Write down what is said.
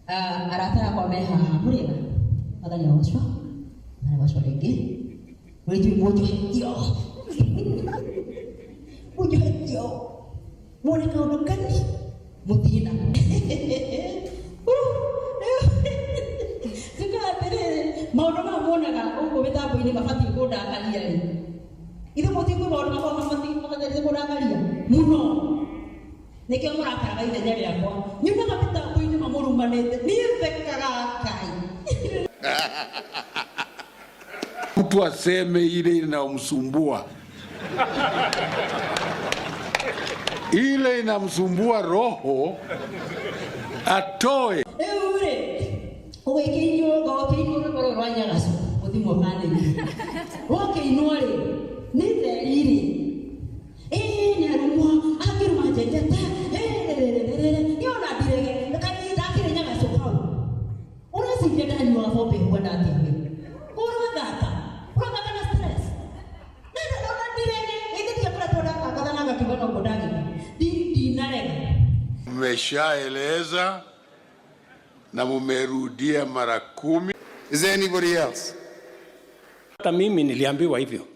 arata kwa meha muriga madani osho na washo lege wetu mojo yo mojo yo mone ka ondokani mutina tukatele maono mamonaga uko betambo ini mafati koda akalia ri ithe mutingu maono makwa mafati makatele koda akalia muno nikio murakaraga ithenya riakwa nyuma kapita ini mamurumanete ni thekaga kai mtu aseme ile inamsumbua ile inamsumbua roho atoe owe kinyo go kinyo ro rwanya gaso muthimo kane oke inore ni theriri ni arumo akiruma jejeta yona direge kani dakire nyaga so pau ora sinje dani wa fobe kwenda ati ora na stress nenda ora direge ite kwa toda kadana nga kibono bodagi di narega mmeshaeleza na mumerudia mara 10. Is there anybody else? Hata mimi niliambiwa hivyo.